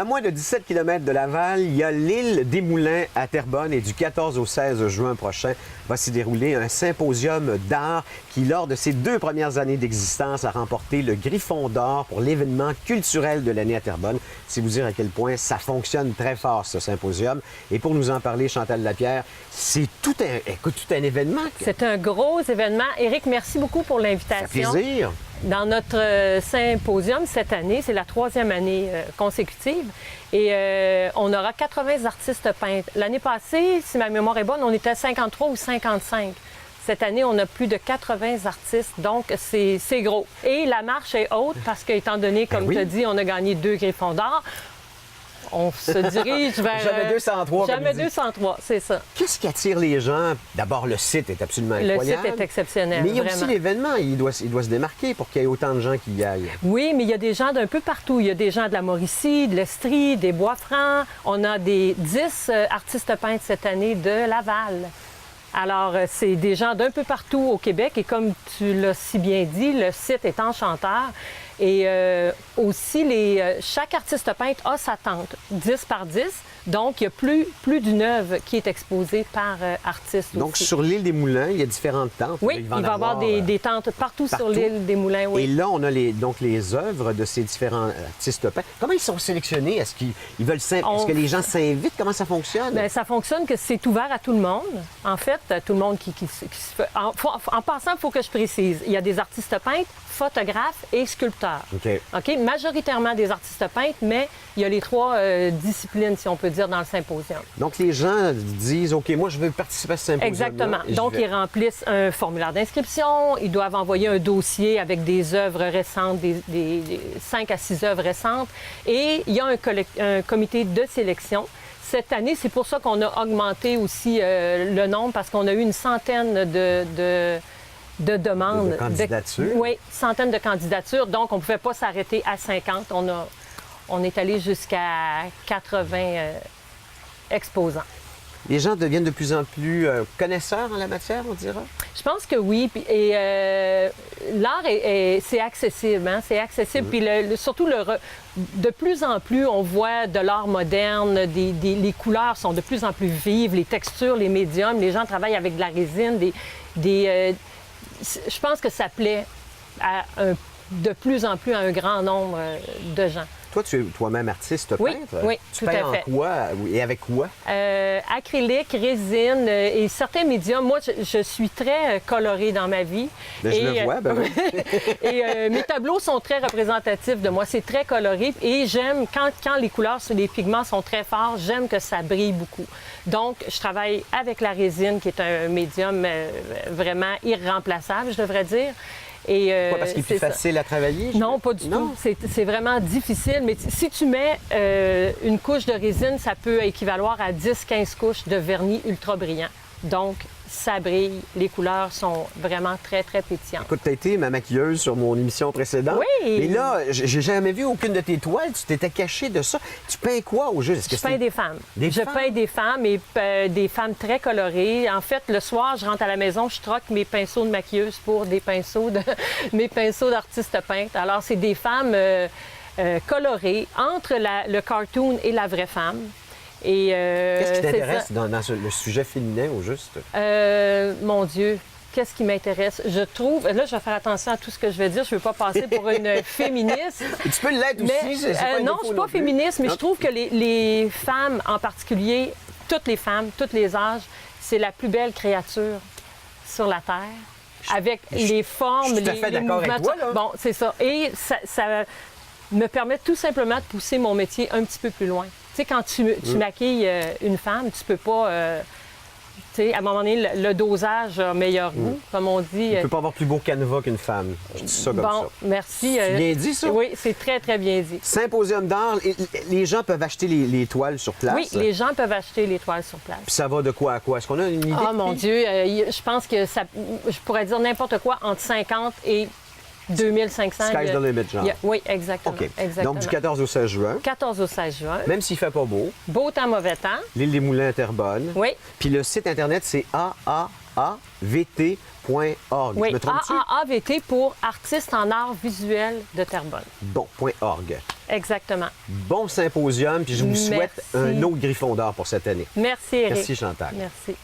À moins de 17 km de Laval, il y a l'île des Moulins à Terrebonne et du 14 au 16 juin prochain va s'y dérouler un symposium d'art qui, lors de ses 2 premières années d'existence, a remporté le Griffon d'or pour l'événement culturel de l'année à Terrebonne. C'est vous dire à quel point ça fonctionne très fort, ce symposium. Et pour nous en parler, Chantal Lapierre, c'est tout un événement. C'est un gros événement. Éric, merci beaucoup pour l'invitation. Ça fait plaisir. Dans notre symposium cette année, c'est la 3e année consécutive, et on aura 80 artistes peintres. L'année passée, si ma mémoire est bonne, on était à 53 ou 55. Cette année, on a plus de 80 artistes, donc c'est gros. Et la marche est haute parce qu'étant donné, comme tu as dit, on a gagné 2 Griffons d'or. On se dirige vers... Jamais 203, Jamais 203, c'est ça. Qu'est-ce qui attire les gens? D'abord, le site est absolument incroyable. Le site est exceptionnel, mais il y a vraiment. aussi l'événement. Il doit se démarquer pour qu'il y ait autant de gens qui y aillent. Oui, mais il y a des gens d'un peu partout. Il y a des gens de la Mauricie, de l'Estrie, des Bois-Francs. On a des 10 artistes peintres cette année de Laval. Alors, c'est des gens d'un peu partout au Québec. Et comme tu l'as si bien dit, le site est enchanteur. Et aussi, chaque artiste peintre a sa tente, 10 par 10. Donc, il y a plus d'une œuvre qui est exposée par artiste. Donc, aussi. sur l'île des Moulins, il y a différentes tentes. Oui, il va y avoir des tentes partout sur l'île des Moulins. Oui. Et là, on a les œuvres de ces différents artistes peintres. Comment ils sont sélectionnés? Est-ce qu'ils veulent Est-ce que les gens s'invitent? Comment ça fonctionne? Bien, ça fonctionne que c'est ouvert à tout le monde. En fait, tout le monde qui se fait... En passant, il faut que je précise, il y a des artistes peintres, photographes et sculpteurs. OK? Majoritairement des artistes peintres, mais il y a les 3 disciplines, si on peut dire, dans le symposium. Donc, les gens disent, OK, moi, je veux participer à ce symposium. Exactement. Donc, ils remplissent un formulaire d'inscription. Ils doivent envoyer un dossier avec des œuvres récentes, des 5 à 6 œuvres récentes. Et il y a un comité de sélection. Cette année, c'est pour ça qu'on a augmenté aussi le nombre, parce qu'on a eu une centaine de demandes. De candidatures? Oui, centaines de candidatures. Donc, on ne pouvait pas s'arrêter à 50. On est allé jusqu'à 80 exposants. Les gens deviennent de plus en plus connaisseurs en la matière, on dira? Je pense que oui. Et l'art, c'est accessible. Hein? C'est accessible. Puis surtout, de plus en plus, on voit de l'art moderne. Les couleurs sont de plus en plus vives. Les textures, les médiums. Les gens travaillent avec de la résine. Je pense que ça plaît de plus en plus à un grand nombre de gens. Toi, tu es toi-même artiste peintre? Oui, tu tout à peins fait. en quoi et avec quoi? Acrylique, résine et certains médiums. Moi, je suis très colorée dans ma vie. Bien, je le vois, ben oui. Et mes tableaux sont très représentatifs de moi. C'est très coloré. Et j'aime, quand les couleurs sur les pigments sont très forts, j'aime que ça brille beaucoup. Donc, je travaille avec la résine, qui est un médium vraiment irremplaçable, je devrais dire. Pourquoi? Parce qu'il est plus facile à travailler? Non, pas du tout. C'est vraiment difficile. Mais si tu mets une couche de résine, ça peut équivaloir à 10-15 couches de vernis ultra brillant. Donc, ça brille. Les couleurs sont vraiment très, très pétillantes. Écoute, tu as été ma maquilleuse sur mon émission précédente. Oui! Mais là, j'ai jamais vu aucune de tes toiles. Tu t'étais cachée de ça. Tu peins quoi au juste? Je peins des femmes. Je peins des femmes et des femmes très colorées. En fait, le soir, je rentre à la maison, je troque mes pinceaux de maquilleuse pour mes pinceaux d'artiste peintre. Alors, c'est des femmes colorées entre le cartoon et la vraie femme. Qu'est-ce qui t'intéresse dans le sujet féminin, au juste? Mon Dieu, qu'est-ce qui m'intéresse? Je trouve... Là, je vais faire attention à tout ce que je vais dire. Je ne veux pas passer pour une féministe. Tu peux l'être aussi. Non, je ne suis pas féministe, mais je trouve que les femmes, en particulier, toutes les femmes, tous les âges, c'est la plus belle créature sur la Terre. Avec les formes, les mouvements. Avec toi, là. Bon, c'est ça. Et ça me permet tout simplement de pousser mon métier un petit peu plus loin. Tu sais, quand tu maquilles une femme, tu peux pas... tu sais, à un moment donné, le dosage a meilleur goût, comme on dit. Tu ne peux pas avoir plus beau canevas qu'une femme. Je dis ça comme ça. Bon, merci. C'est bien dit, ça? Oui, c'est très, très bien dit. Symposium d'art, les gens peuvent acheter les toiles sur place? Oui, les gens peuvent acheter les toiles sur place. Puis ça va de quoi à quoi? Est-ce qu'on a une idée? Ah, mon Dieu, je pense que je pourrais dire n'importe quoi entre 50 et 2500. Sky's the limit, genre. Oui, exactement, OK. exactement. Donc, du 14 au 16 juin. 14 au 16 juin. Même s'il ne fait pas beau. Beau temps, mauvais temps. L'île des Moulins à Terrebonne. Oui. Puis le site Internet, c'est AAVT.org. Oui, Je me trompe-tu? AAVT pour Artistes en art visuel de Terrebonne. Bon, .org. Exactement. Bon symposium, puis je vous souhaite Merci. un autre Griffon d'or pour cette année. Merci, Éric. Merci, Chantal. Merci.